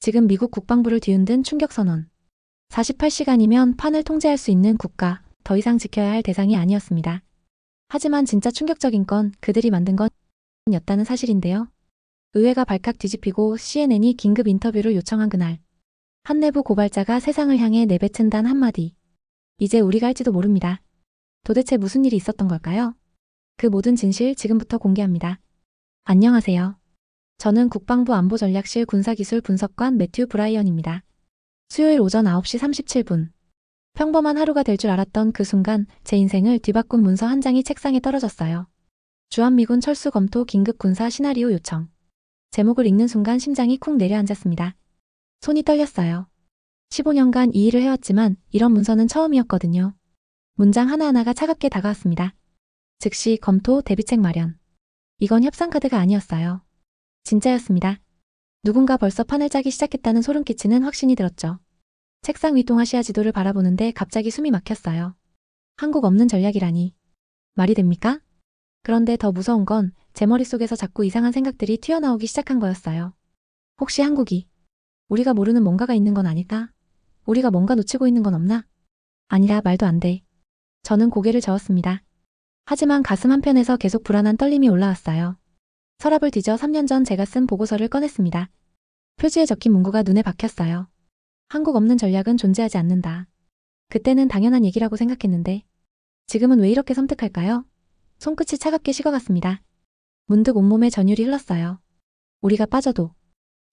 지금 미국 국방부를 뒤흔든 충격 선언. 48시간이면 판을 통제할 수 있는 국가, 더 이상 지켜야 할 대상이 아니었습니다. 하지만 진짜 충격적인 건 그들이 만든 건였다는 사실인데요. 의회가 발칵 뒤집히고 CNN이 긴급 인터뷰를 요청한 그날. 한 내부 고발자가 세상을 향해 내뱉은 단 한마디. 이제 우리가 할지도 모릅니다. 도대체 무슨 일이 있었던 걸까요? 그 모든 진실 지금부터 공개합니다. 안녕하세요. 저는 국방부 안보전략실 군사기술 분석관 매튜 브라이언입니다. 수요일 오전 9시 37분. 평범한 하루가 될 줄 알았던 그 순간 제 인생을 뒤바꾼 문서 한 장이 책상에 떨어졌어요. 주한미군 철수 검토 긴급 군사 시나리오 요청. 제목을 읽는 순간 심장이 쿵 내려앉았습니다. 손이 떨렸어요. 15년간 이 일을 해왔지만 이런 문서는 처음이었거든요. 문장 하나하나가 차갑게 다가왔습니다. 즉시 검토 대비책 마련. 이건 협상 카드가 아니었어요. 진짜였습니다. 누군가 벌써 판을 짜기 시작했다는 소름 끼치는 확신이 들었죠. 책상 위 동아시아 지도를 바라보는데 갑자기 숨이 막혔어요. 한국 없는 전략이라니. 말이 됩니까? 그런데 더 무서운 건 제 머릿속에서 자꾸 이상한 생각들이 튀어나오기 시작한 거였어요. 혹시 한국이 우리가 모르는 뭔가가 있는 건 아닐까? 우리가 뭔가 놓치고 있는 건 없나? 아니라 말도 안 돼. 저는 고개를 저었습니다. 하지만 가슴 한편에서 계속 불안한 떨림이 올라왔어요. 서랍을 뒤져 3년 전 제가 쓴 보고서를 꺼냈습니다. 표지에 적힌 문구가 눈에 박혔어요. 한국 없는 전략은 존재하지 않는다. 그때는 당연한 얘기라고 생각했는데 지금은 왜 이렇게 섬뜩할까요? 손끝이 차갑게 식어갔습니다. 문득 온몸에 전율이 흘렀어요. 우리가 빠져도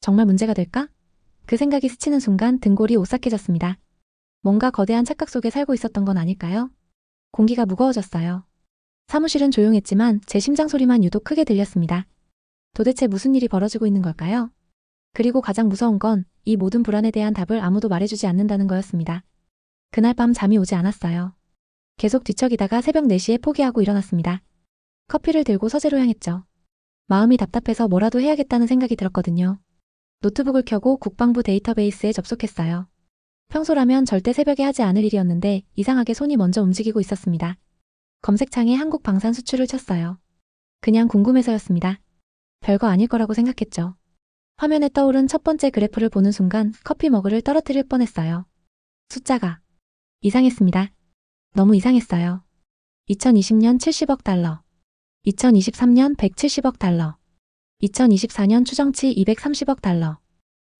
정말 문제가 될까? 그 생각이 스치는 순간 등골이 오싹해졌습니다. 뭔가 거대한 착각 속에 살고 있었던 건 아닐까요? 공기가 무거워졌어요. 사무실은 조용했지만 제 심장 소리만 유독 크게 들렸습니다. 도대체 무슨 일이 벌어지고 있는 걸까요? 그리고 가장 무서운 건 이 모든 불안에 대한 답을 아무도 말해주지 않는다는 거였습니다. 그날 밤 잠이 오지 않았어요. 계속 뒤척이다가 새벽 4시에 포기하고 일어났습니다. 커피를 들고 서재로 향했죠. 마음이 답답해서 뭐라도 해야겠다는 생각이 들었거든요. 노트북을 켜고 국방부 데이터베이스에 접속했어요. 평소라면 절대 새벽에 하지 않을 일이었는데 이상하게 손이 먼저 움직이고 있었습니다. 검색창에 한국 방산 수출을 쳤어요. 그냥 궁금해서였습니다. 별거 아닐 거라고 생각했죠. 화면에 떠오른 첫 번째 그래프를 보는 순간 커피 머그를 떨어뜨릴 뻔했어요. 숫자가 이상했습니다. 너무 이상했어요. 2020년 70억 달러, 2023년 170억 달러, 2024년 추정치 230억 달러.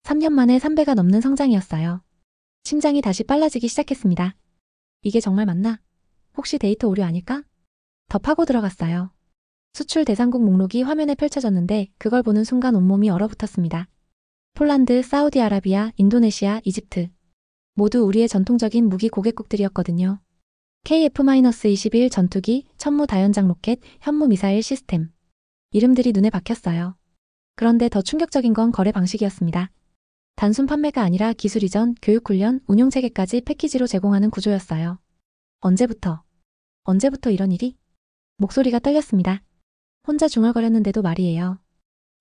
3년 만에 3배가 넘는 성장이었어요. 심장이 다시 빨라지기 시작했습니다. 이게 정말 맞나? 혹시 데이터 오류 아닐까? 더 파고 들어갔어요. 수출 대상국 목록이 화면에 펼쳐졌는데 그걸 보는 순간 온몸이 얼어붙었습니다. 폴란드, 사우디아라비아, 인도네시아, 이집트. 모두 우리의 전통적인 무기 고객국들이었거든요. KF-21 전투기, 천무 다연장 로켓, 현무 미사일 시스템. 이름들이 눈에 박혔어요. 그런데 더 충격적인 건 거래 방식이었습니다. 단순 판매가 아니라 기술 이전, 교육훈련, 운용체계까지 패키지로 제공하는 구조였어요. 언제부터 이런 일이? 목소리가 떨렸습니다. 혼자 중얼거렸는데도 말이에요.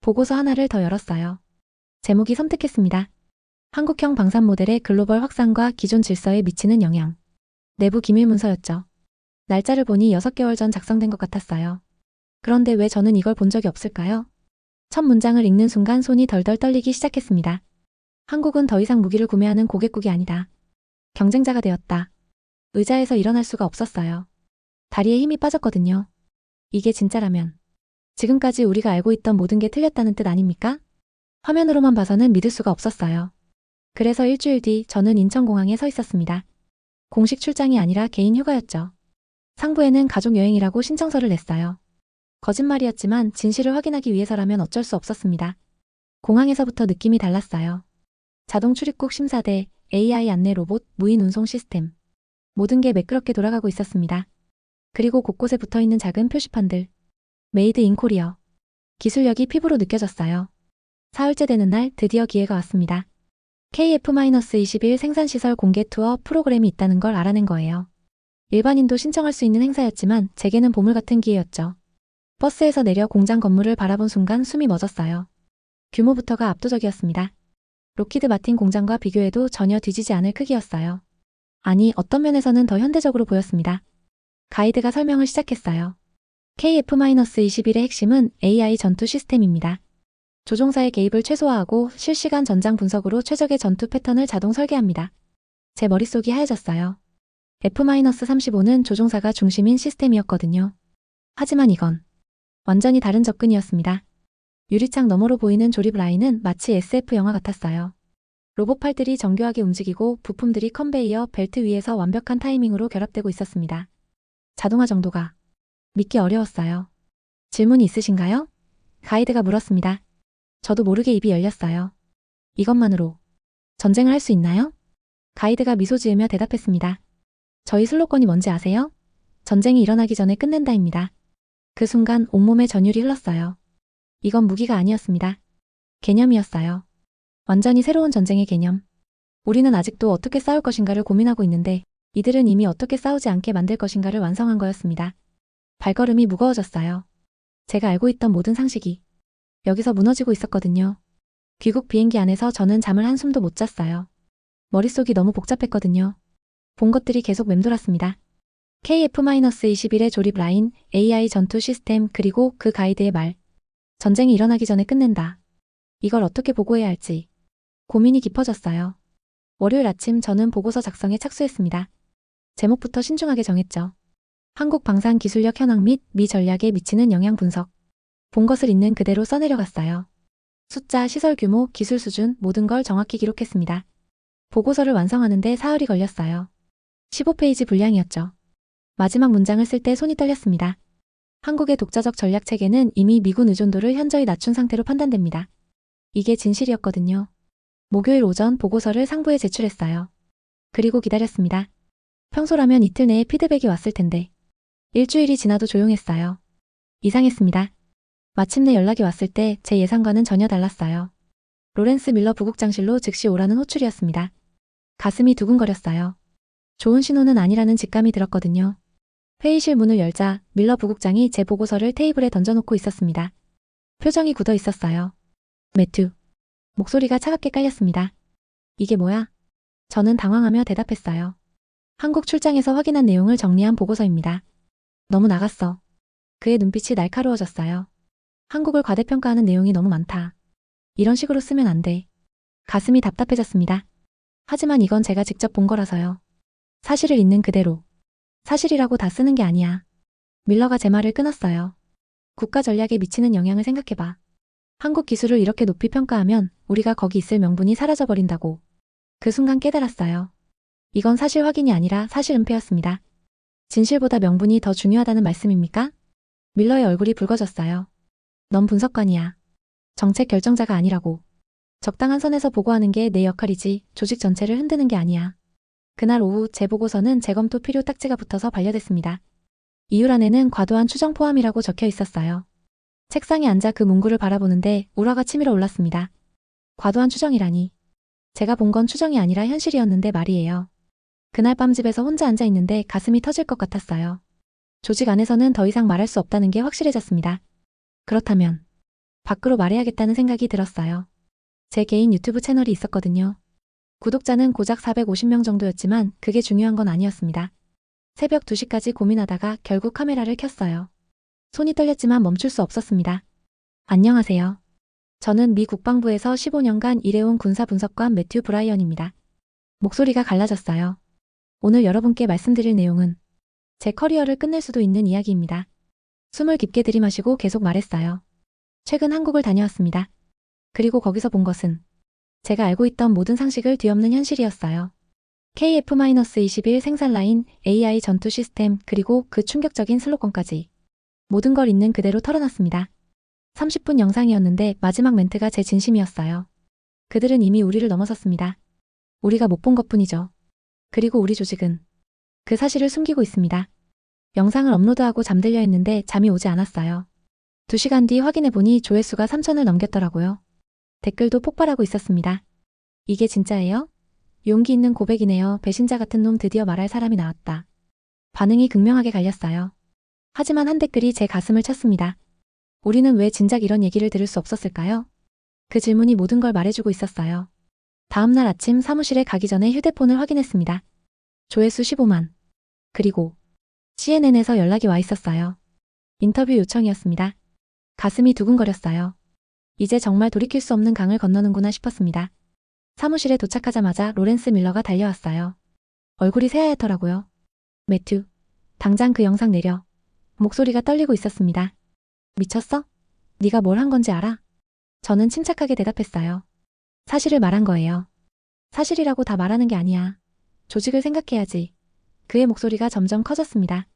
보고서 하나를 더 열었어요. 제목이 섬뜩했습니다. 한국형 방산 모델의 글로벌 확산과 기존 질서에 미치는 영향. 내부 기밀 문서였죠. 날짜를 보니 6개월 전 작성된 것 같았어요. 그런데 왜 저는 이걸 본 적이 없을까요? 첫 문장을 읽는 순간 손이 덜덜 떨리기 시작했습니다. 한국은 더 이상 무기를 구매하는 고객국이 아니다. 경쟁자가 되었다. 의자에서 일어날 수가 없었어요. 다리에 힘이 빠졌거든요. 이게 진짜라면 지금까지 우리가 알고 있던 모든 게 틀렸다는 뜻 아닙니까? 화면으로만 봐서는 믿을 수가 없었어요. 그래서 일주일 뒤 저는 인천공항에 서 있었습니다. 공식 출장이 아니라 개인 휴가였죠. 상부에는 가족여행이라고 신청서를 냈어요. 거짓말이었지만 진실을 확인하기 위해서라면 어쩔 수 없었습니다. 공항에서부터 느낌이 달랐어요. 자동 출입국 심사대, AI 안내 로봇, 무인 운송 시스템. 모든 게 매끄럽게 돌아가고 있었습니다. 그리고 곳곳에 붙어있는 작은 표시판들. 메이드 인 코리어. 기술력이 피부로 느껴졌어요. 사흘째 되는 날 드디어 기회가 왔습니다. KF-21 생산시설 공개 투어 프로그램이 있다는 걸 알아낸 거예요. 일반인도 신청할 수 있는 행사였지만 제게는 보물 같은 기회였죠. 버스에서 내려 공장 건물을 바라본 순간 숨이 멎었어요. 규모부터가 압도적이었습니다. 록히드 마틴 공장과 비교해도 전혀 뒤지지 않을 크기였어요. 아니, 어떤 면에서는 더 현대적으로 보였습니다. 가이드가 설명을 시작했어요. KF-21의 핵심은 AI 전투 시스템입니다. 조종사의 개입을 최소화하고 실시간 전장 분석으로 최적의 전투 패턴을 자동 설계합니다. 제 머릿속이 하얘졌어요. F-35는 조종사가 중심인 시스템이었거든요. 하지만 이건 완전히 다른 접근이었습니다. 유리창 너머로 보이는 조립 라인은 마치 SF 영화 같았어요. 로봇팔들이 정교하게 움직이고 부품들이 컨베이어 벨트 위에서 완벽한 타이밍으로 결합되고 있었습니다. 자동화 정도가 믿기 어려웠어요. 질문이 있으신가요? 가이드가 물었습니다. 저도 모르게 입이 열렸어요. 이것만으로 전쟁을 할 수 있나요? 가이드가 미소 지으며 대답했습니다. 저희 슬로건이 뭔지 아세요? 전쟁이 일어나기 전에 끝낸다입니다. 그 순간 온몸에 전율이 흘렀어요. 이건 무기가 아니었습니다. 개념이었어요. 완전히 새로운 전쟁의 개념. 우리는 아직도 어떻게 싸울 것인가를 고민하고 있는데 이들은 이미 어떻게 싸우지 않게 만들 것인가를 완성한 거였습니다. 발걸음이 무거워졌어요. 제가 알고 있던 모든 상식이 여기서 무너지고 있었거든요. 귀국 비행기 안에서 저는 잠을 한숨도 못 잤어요. 머릿속이 너무 복잡했거든요. 본 것들이 계속 맴돌았습니다. KF-21의 조립 라인, AI 전투 시스템 그리고 그 가이드의 말. 전쟁이 일어나기 전에 끝낸다. 이걸 어떻게 보고해야 할지 고민이 깊어졌어요. 월요일 아침 저는 보고서 작성에 착수했습니다. 제목부터 신중하게 정했죠. 한국 방산 기술력 현황 및 미 전략에 미치는 영향 분석. 본 것을 있는 그대로 써내려갔어요. 숫자, 시설 규모, 기술 수준 모든 걸 정확히 기록했습니다. 보고서를 완성하는데 사흘이 걸렸어요. 15페이지 분량이었죠. 마지막 문장을 쓸 때 손이 떨렸습니다. 한국의 독자적 전략 체계는 이미 미군 의존도를 현저히 낮춘 상태로 판단됩니다. 이게 진실이었거든요. 목요일 오전 보고서를 상부에 제출했어요. 그리고 기다렸습니다. 평소라면 이틀 내에 피드백이 왔을 텐데 일주일이 지나도 조용했어요. 이상했습니다. 마침내 연락이 왔을 때 제 예상과는 전혀 달랐어요. 로렌스 밀러 부국장실로 즉시 오라는 호출이었습니다. 가슴이 두근거렸어요. 좋은 신호는 아니라는 직감이 들었거든요. 회의실 문을 열자 밀러 부국장이 제 보고서를 테이블에 던져놓고 있었습니다. 표정이 굳어 있었어요. 매튜. 목소리가 차갑게 깔렸습니다. 이게 뭐야? 저는 당황하며 대답했어요. 한국 출장에서 확인한 내용을 정리한 보고서입니다. 너무 나갔어. 그의 눈빛이 날카로워졌어요. 한국을 과대평가하는 내용이 너무 많다. 이런 식으로 쓰면 안 돼. 가슴이 답답해졌습니다. 하지만 이건 제가 직접 본 거라서요. 사실을 있는 그대로. 사실이라고 다 쓰는 게 아니야. 밀러가 제 말을 끊었어요. 국가 전략에 미치는 영향을 생각해봐. 한국 기술을 이렇게 높이 평가하면 우리가 거기 있을 명분이 사라져버린다고. 그 순간 깨달았어요. 이건 사실 확인이 아니라 사실 은폐였습니다. 진실보다 명분이 더 중요하다는 말씀입니까? 밀러의 얼굴이 붉어졌어요. 넌 분석관이야. 정책 결정자가 아니라고. 적당한 선에서 보고하는 게 내 역할이지 조직 전체를 흔드는 게 아니야. 그날 오후 제 보고서는 재검토 필요 딱지가 붙어서 반려됐습니다. 이유란에는 과도한 추정 포함이라고 적혀 있었어요. 책상에 앉아 그 문구를 바라보는데 우라가 치밀어 올랐습니다. 과도한 추정이라니. 제가 본 건 추정이 아니라 현실이었는데 말이에요. 그날 밤 집에서 혼자 앉아 있는데 가슴이 터질 것 같았어요. 조직 안에서는 더 이상 말할 수 없다는 게 확실해졌습니다. 그렇다면 밖으로 말해야겠다는 생각이 들었어요. 제 개인 유튜브 채널이 있었거든요. 구독자는 고작 450명 정도였지만 그게 중요한 건 아니었습니다. 새벽 2시까지 고민하다가 결국 카메라를 켰어요. 손이 떨렸지만 멈출 수 없었습니다. 안녕하세요. 저는 미 국방부에서 15년간 일해온 군사분석관 매튜 브라이언입니다. 목소리가 갈라졌어요. 오늘 여러분께 말씀드릴 내용은 제 커리어를 끝낼 수도 있는 이야기입니다. 숨을 깊게 들이마시고 계속 말했어요. 최근 한국을 다녀왔습니다. 그리고 거기서 본 것은 제가 알고 있던 모든 상식을 뒤엎는 현실이었어요. KF-21 생산 라인, AI 전투 시스템, 그리고 그 충격적인 슬로건까지. 모든 걸 있는 그대로 털어놨습니다. 30분 영상이었는데 마지막 멘트가 제 진심이었어요. 그들은 이미 우리를 넘어섰습니다. 우리가 못 본 것뿐이죠. 그리고 우리 조직은 그 사실을 숨기고 있습니다. 영상을 업로드하고 잠들려 했는데 잠이 오지 않았어요. 2시간 뒤 확인해보니 조회수가 3,000을 넘겼더라고요. 댓글도 폭발하고 있었습니다. 이게 진짜예요? 용기 있는 고백이네요. 배신자 같은 놈 드디어 말할 사람이 나왔다. 반응이 극명하게 갈렸어요. 하지만 한 댓글이 제 가슴을 쳤습니다. 우리는 왜 진작 이런 얘기를 들을 수 없었을까요? 그 질문이 모든 걸 말해주고 있었어요. 다음날 아침 사무실에 가기 전에 휴대폰을 확인했습니다. 조회수 15만. 그리고 CNN에서 연락이 와 있었어요. 인터뷰 요청이었습니다. 가슴이 두근거렸어요. 이제 정말 돌이킬 수 없는 강을 건너는구나 싶었습니다. 사무실에 도착하자마자 로렌스 밀러가 달려왔어요. 얼굴이 새하얗더라고요. 매튜, 당장 그 영상 내려. 목소리가 떨리고 있었습니다. 미쳤어? 네가 뭘 한 건지 알아? 저는 침착하게 대답했어요. 사실을 말한 거예요. 사실이라고 다 말하는 게 아니야. 조직을 생각해야지. 그의 목소리가 점점 커졌습니다.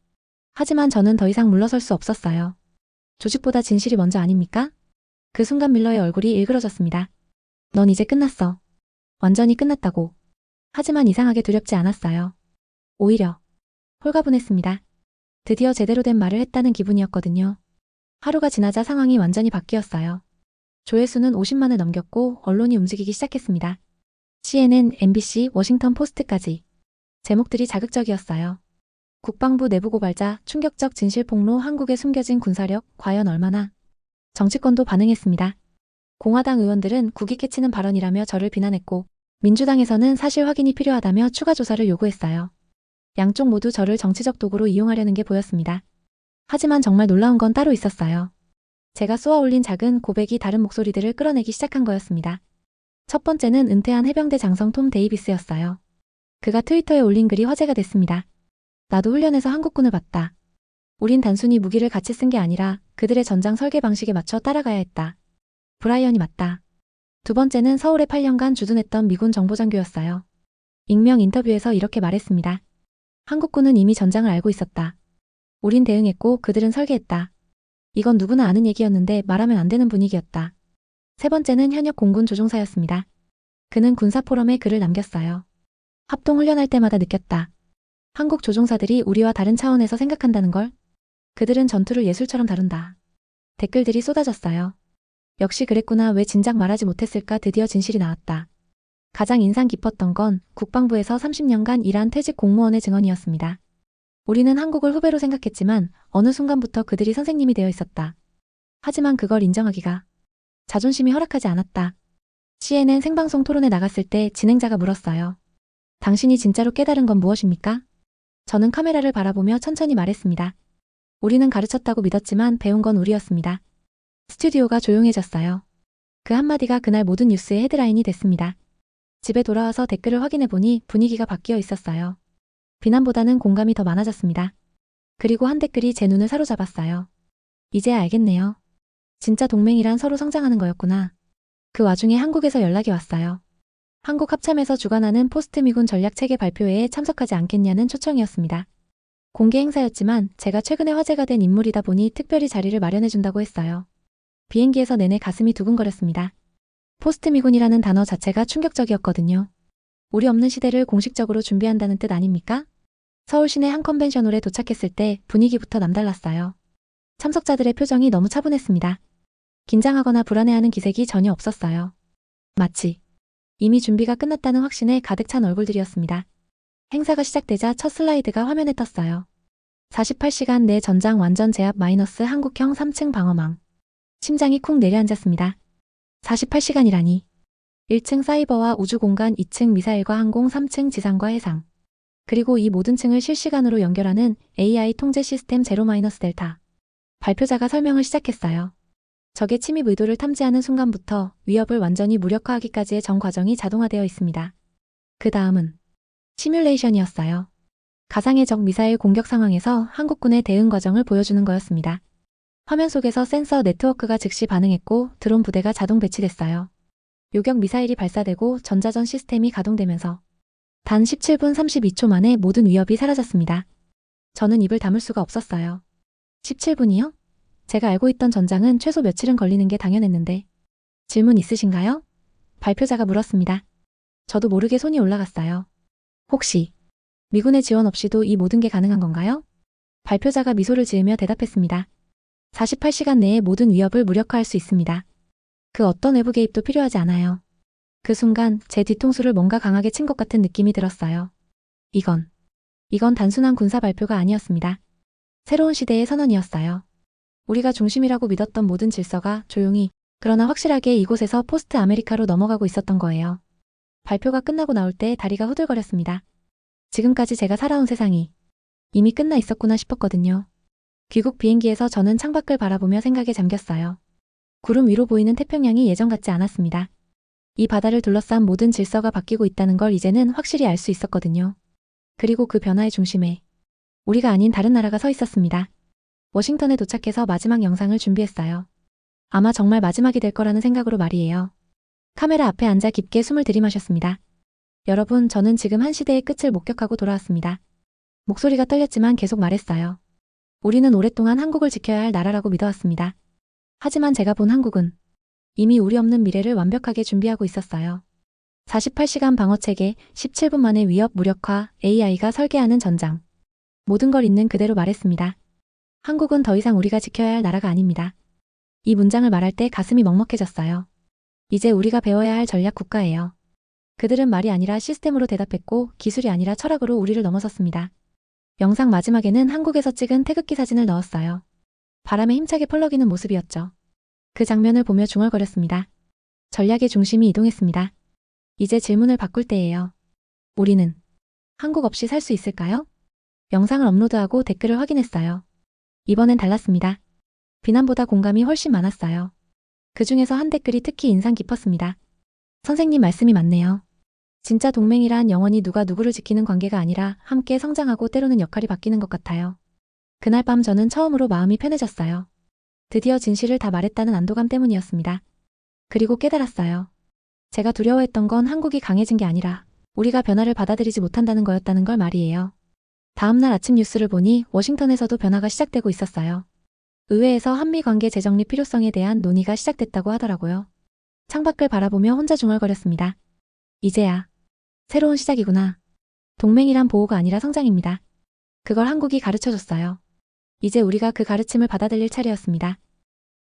하지만 저는 더 이상 물러설 수 없었어요. 조직보다 진실이 먼저 아닙니까? 그 순간 밀러의 얼굴이 일그러졌습니다. 넌 이제 끝났어. 완전히 끝났다고. 하지만 이상하게 두렵지 않았어요. 오히려 홀가분했습니다. 드디어 제대로 된 말을 했다는 기분이었거든요. 하루가 지나자 상황이 완전히 바뀌었어요. 조회수는 50만을 넘겼고 언론이 움직이기 시작했습니다. CNN, MBC, 워싱턴 포스트까지. 제목들이 자극적이었어요. 국방부 내부 고발자, 충격적 진실 폭로, 한국에 숨겨진 군사력, 과연 얼마나? 정치권도 반응했습니다. 공화당 의원들은 국익 해치는 발언이라며 저를 비난했고, 민주당에서는 사실 확인이 필요하다며 추가 조사를 요구했어요. 양쪽 모두 저를 정치적 도구로 이용하려는 게 보였습니다. 하지만 정말 놀라운 건 따로 있었어요. 제가 쏘아올린 작은 고백이 다른 목소리들을 끌어내기 시작한 거였습니다. 첫 번째는 은퇴한 해병대 장성 톰 데이비스였어요. 그가 트위터에 올린 글이 화제가 됐습니다. 나도 훈련에서 한국군을 봤다. 우린 단순히 무기를 같이 쓴 게 아니라 그들의 전장 설계 방식에 맞춰 따라가야 했다. 브라이언이 맞다. 두 번째는 서울에 8년간 주둔했던 미군 정보장교였어요. 익명 인터뷰에서 이렇게 말했습니다. 한국군은 이미 전장을 알고 있었다. 우린 대응했고 그들은 설계했다. 이건 누구나 아는 얘기였는데 말하면 안 되는 분위기였다. 세 번째는 현역 공군 조종사였습니다. 그는 군사 포럼에 글을 남겼어요. 합동훈련할 때마다 느꼈다. 한국 조종사들이 우리와 다른 차원에서 생각한다는 걸. 그들은 전투를 예술처럼 다룬다. 댓글들이 쏟아졌어요. 역시 그랬구나. 왜 진작 말하지 못했을까. 드디어 진실이 나왔다. 가장 인상 깊었던 건 국방부에서 30년간 일한 퇴직 공무원의 증언이었습니다. 우리는 한국을 후배로 생각했지만 어느 순간부터 그들이 선생님이 되어 있었다. 하지만 그걸 인정하기가 자존심이 허락하지 않았다. CNN 생방송 토론에 나갔을 때 진행자가 물었어요. 당신이 진짜로 깨달은 건 무엇입니까? 저는 카메라를 바라보며 천천히 말했습니다. 우리는 가르쳤다고 믿었지만 배운 건 우리였습니다. 스튜디오가 조용해졌어요. 그 한마디가 그날 모든 뉴스의 헤드라인이 됐습니다. 집에 돌아와서 댓글을 확인해보니 분위기가 바뀌어 있었어요. 비난보다는 공감이 더 많아졌습니다. 그리고 한 댓글이 제 눈을 사로잡았어요. 이제야 알겠네요. 진짜 동맹이란 서로 성장하는 거였구나. 그 와중에 한국에서 연락이 왔어요. 한국 합참에서 주관하는 포스트 미군 전략체계 발표회에 참석하지 않겠냐는 초청이었습니다. 공개 행사였지만 제가 최근에 화제가 된 인물이다 보니 특별히 자리를 마련해준다고 했어요. 비행기에서 내내 가슴이 두근거렸습니다. 포스트 미군이라는 단어 자체가 충격적이었거든요. 우리 없는 시대를 공식적으로 준비한다는 뜻 아닙니까? 서울 시내 한 컨벤션홀에 도착했을 때 분위기부터 남달랐어요. 참석자들의 표정이 너무 차분했습니다. 긴장하거나 불안해하는 기색이 전혀 없었어요. 마치 이미 준비가 끝났다는 확신에 가득 찬 얼굴들이었습니다. 행사가 시작되자 첫 슬라이드가 화면에 떴어요. 48시간 내 전장 완전 제압 마이너스 한국형 3층 방어망. 심장이 쿵 내려앉았습니다. 48시간이라니. 1층 사이버와 우주공간, 2층 미사일과 항공, 3층 지상과 해상. 그리고 이 모든 층을 실시간으로 연결하는 AI 통제 시스템 제로-델타. 발표자가 설명을 시작했어요. 적의 침입 의도를 탐지하는 순간부터 위협을 완전히 무력화하기까지의 전 과정이 자동화되어 있습니다. 그 다음은 시뮬레이션이었어요. 가상의 적 미사일 공격 상황에서 한국군의 대응 과정을 보여주는 거였습니다. 화면 속에서 센서 네트워크가 즉시 반응했고 드론 부대가 자동 배치됐어요. 요격 미사일이 발사되고 전자전 시스템이 가동되면서 단 17분 32초 만에 모든 위협이 사라졌습니다. 저는 입을 다물 수가 없었어요. 17분이요? 제가 알고 있던 전장은 최소 며칠은 걸리는 게 당연했는데. 질문 있으신가요? 발표자가 물었습니다. 저도 모르게 손이 올라갔어요. 혹시 미군의 지원 없이도 이 모든 게 가능한 건가요? 발표자가 미소를 지으며 대답했습니다. 48시간 내에 모든 위협을 무력화할 수 있습니다. 그 어떤 외부 개입도 필요하지 않아요. 그 순간 제 뒤통수를 뭔가 강하게 친 것 같은 느낌이 들었어요. 이건 단순한 군사 발표가 아니었습니다. 새로운 시대의 선언이었어요. 우리가 중심이라고 믿었던 모든 질서가 조용히 그러나 확실하게 이곳에서 포스트 아메리카로 넘어가고 있었던 거예요. 발표가 끝나고 나올 때 다리가 후들거렸습니다. 지금까지 제가 살아온 세상이 이미 끝나 있었구나 싶었거든요. 귀국 비행기에서 저는 창밖을 바라보며 생각에 잠겼어요. 구름 위로 보이는 태평양이 예전 같지 않았습니다. 이 바다를 둘러싼 모든 질서가 바뀌고 있다는 걸 이제는 확실히 알 수 있었거든요. 그리고 그 변화의 중심에 우리가 아닌 다른 나라가 서 있었습니다. 워싱턴에 도착해서 마지막 영상을 준비했어요. 아마 정말 마지막이 될 거라는 생각으로 말이에요. 카메라 앞에 앉아 깊게 숨을 들이마셨습니다. 여러분, 저는 지금 한 시대의 끝을 목격하고 돌아왔습니다. 목소리가 떨렸지만 계속 말했어요. 우리는 오랫동안 한국을 지켜야 할 나라라고 믿어왔습니다. 하지만 제가 본 한국은 이미 우리 없는 미래를 완벽하게 준비하고 있었어요. 48시간 방어체계, 17분 만에 위협 무력화, AI가 설계하는 전장. 모든 걸 있는 그대로 말했습니다. 한국은 더 이상 우리가 지켜야 할 나라가 아닙니다. 이 문장을 말할 때 가슴이 먹먹해졌어요. 이제 우리가 배워야 할 전략 국가예요. 그들은 말이 아니라 시스템으로 대답했고 기술이 아니라 철학으로 우리를 넘어섰습니다. 영상 마지막에는 한국에서 찍은 태극기 사진을 넣었어요. 바람에 힘차게 펄럭이는 모습이었죠. 그 장면을 보며 중얼거렸습니다. 전략의 중심이 이동했습니다. 이제 질문을 바꿀 때예요. 우리는 한국 없이 살 수 있을까요? 영상을 업로드하고 댓글을 확인했어요. 이번엔 달랐습니다. 비난보다 공감이 훨씬 많았어요. 그 중에서 한 댓글이 특히 인상 깊었습니다. 선생님 말씀이 맞네요. 진짜 동맹이란 영원히 누가 누구를 지키는 관계가 아니라 함께 성장하고 때로는 역할이 바뀌는 것 같아요. 그날 밤 저는 처음으로 마음이 편해졌어요. 드디어 진실을 다 말했다는 안도감 때문이었습니다. 그리고 깨달았어요. 제가 두려워했던 건 한국이 강해진 게 아니라 우리가 변화를 받아들이지 못한다는 거였다는 걸 말이에요. 다음날 아침 뉴스를 보니 워싱턴에서도 변화가 시작되고 있었어요. 의회에서 한미 관계 재정립 필요성에 대한 논의가 시작됐다고 하더라고요. 창밖을 바라보며 혼자 중얼거렸습니다. 이제야 새로운 시작이구나. 동맹이란 보호가 아니라 성장입니다. 그걸 한국이 가르쳐줬어요. 이제 우리가 그 가르침을 받아들일 차례였습니다.